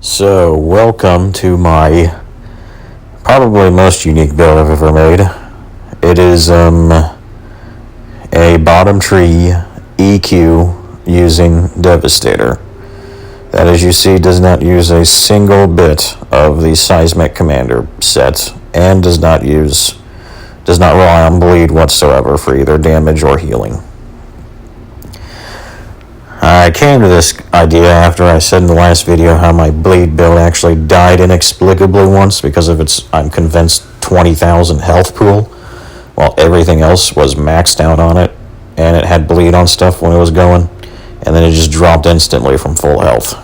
So, welcome to my probably most unique build I've ever made. It is a Btw EQ using Devastator. That, as you see, does not use a single bit of the seismic commander set and does not rely on bleed whatsoever for either damage or healing. I came to this idea after I said in the last video how my bleed build actually died inexplicably once because of its, I'm convinced, 20,000 health pool, while everything else was maxed out on it, and it had bleed on stuff when it was going, and then it just dropped instantly from full health.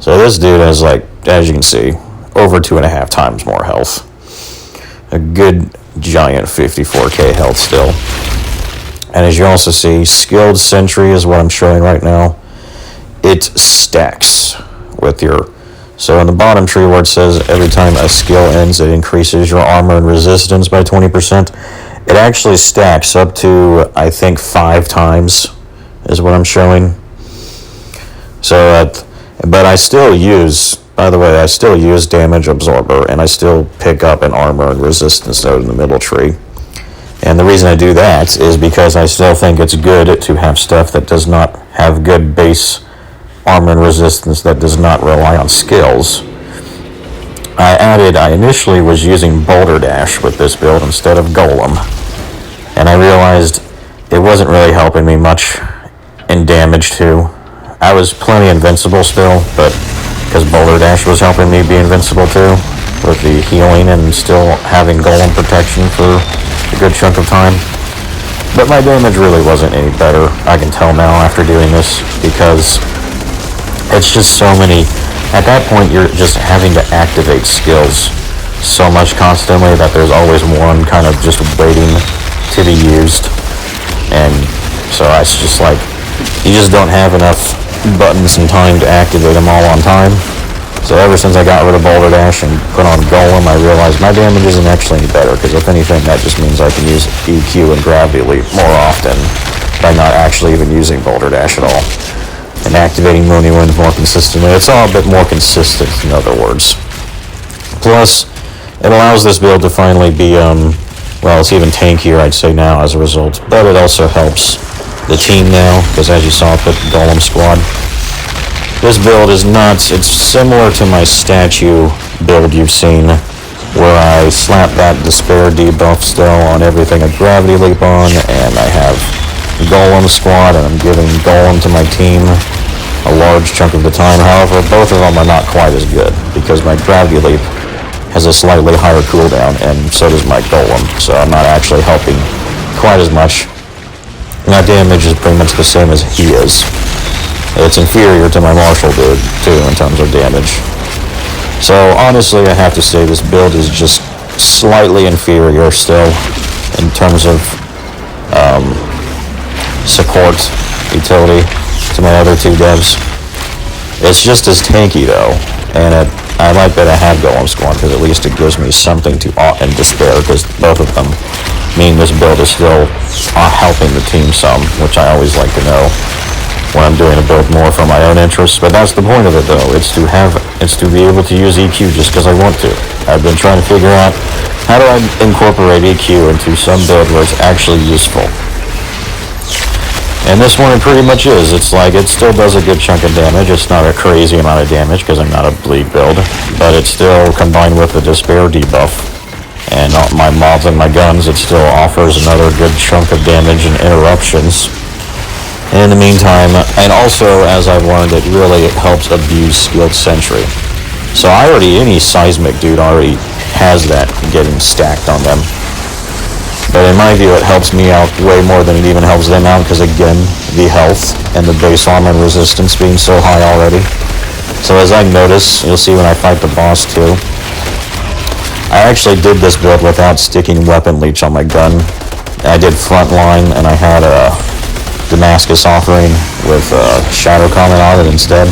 So this dude has, like, as you can see, over 2.5 times more health. A good giant 54k health still. And as you also see, Skilled Sentry is what I'm showing right now. It stacks with your... So in the bottom tree where it says every time a skill ends, it increases your armor and resistance by 20%. It actually stacks up to, I think, 5 times is what I'm showing. So, but I still use... By the way, I still use Damage Absorber, and I still pick up an armor and resistance node in the middle tree. And the reason I do that is because I still think it's good to have stuff that does not have good base armor and resistance that does not rely on skills. I initially was using Boulder Dash with this build instead of Golem. And I realized it wasn't really helping me much in damage too. I was plenty invincible still, but because Boulder Dash was helping me be invincible too, with the healing and still having Golem protection for a good chunk of time. But my damage really wasn't any better, I can tell now after doing this, because it's just so many... At that point, you're just having to activate skills so much constantly that there's always one kind of just waiting to be used. And so it's just like, you just don't have enough buttons and time to activate them all on time. So ever since I got rid of Boulder Dash and put on Golem, I realized my damage isn't actually any better, because if anything, that just means I can use EQ and Gravity Leap more often by not actually even using Boulder Dash at all. And activating Moony Wind more consistently. It's all a bit more consistent, in other words. Plus, it allows this build to finally be, well, it's even tankier, I'd say now, as a result. But it also helps the team now, because as you saw, I put Golem Squad. This build is nuts. It's similar to my statue build you've seen, where I slap that Despair debuff still on everything a Gravity Leap on, and I have Golem Squad, and I'm giving Golem to my team a large chunk of the time. However, both of them are not quite as good, because my Gravity Leap has a slightly higher cooldown, and so does my Golem, so I'm not actually helping quite as much. My damage is pretty much the same as he is. It's inferior to my Marshall dude, too, in terms of damage. So, honestly, I have to say this build is just slightly inferior still in terms of support utility to my other two devs. It's just as tanky, though, and I like that I have Golem Squad, because at least it gives me something to and Despair, because both of them mean this build is still helping the team some, which I always like to know when I'm doing a build more for my own interests. But that's the point of it, though. It's to be able to use EQ just because I want to. I've been trying to figure out how do I incorporate EQ into some build where it's actually useful. And this one it pretty much is. It's like, it still does a good chunk of damage. It's not a crazy amount of damage because I'm not a bleed build, but it's still combined with the Despair debuff and my mobs and my guns, it still offers another good chunk of damage and interruptions. In the meantime, and also, as I've learned, it really helps abuse Skilled Sentry. So any seismic dude already has that getting stacked on them. But in my view, it helps me out way more than it even helps them out, because again, the health and the base armor and resistance being so high already. So as I notice, you'll see when I fight the boss too, I actually did this build without sticking Weapon Leech on my gun. I did Frontline, and I had a Damascus Offering with Shadow Comment on it instead.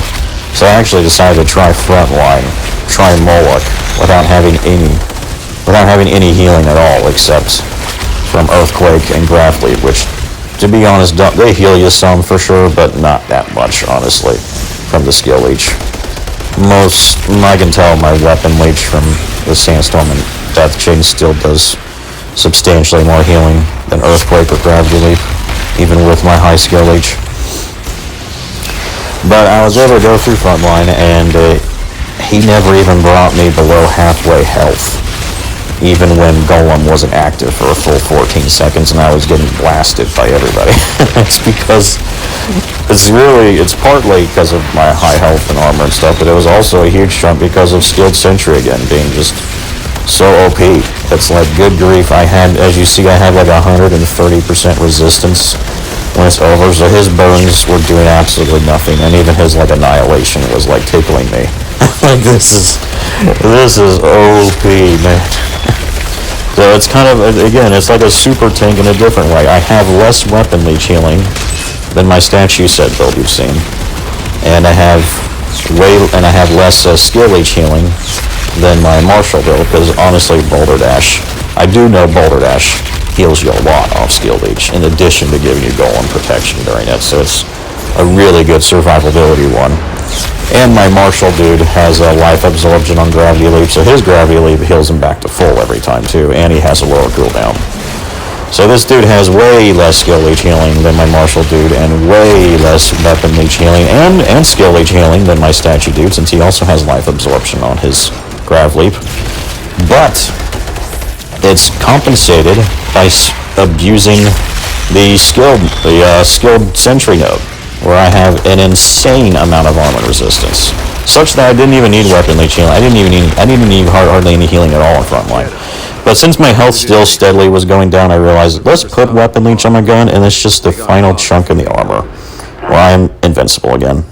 So I actually decided to try Frontline, try Moloch, without having any healing at all, except from Earthquake and Gravity, which, to be honest, they heal you some for sure, but not that much, honestly, from the skill leech. I can tell my weapon leech from the Sandstorm and Death Chain still does substantially more healing than Earthquake or Gravity Leap, even with my high skill leech. But I was able to go through Frontline, and he never even brought me below halfway health, even when Golem wasn't active for a full 14 seconds and I was getting blasted by everybody. It's because it's partly because of my high health and armor and stuff, but it was also a huge chunk because of Skilled Sentry again being just so OP. It's like, good grief, as you see, I had like 130% resistance when it's over, so his burns were doing absolutely nothing, and even his like annihilation was like tickling me. Like, this is OP, man. So it's kind of, again, it's like a super tank in a different way. I have less weapon leech healing than my statue set build you've seen, and I have less skill leech healing than my martial build, because honestly, Boulder Dash, I do know Boulder Dash heals you a lot off skill leech, in addition to giving you golem protection during it, so it's a really good survivability one. And my martial dude has a life absorption on Gravity Leap, so his Gravity Leap heals him back to full every time too, and he has a lower cooldown. So this dude has way less skill leech healing than my martial dude, and way less weapon leech healing and skill leech healing than my statue dude, since he also has life absorption on his Grav Leap. But it's compensated by abusing the skilled sentry node, where I have an insane amount of armor resistance, such that I didn't even need weapon leech healing. I didn't even need hardly any healing at all in Frontline. But since my health still steadily was going down, I realized, let's put weapon leech on my gun, and it's just the final chunk in the armor, where I'm invincible again.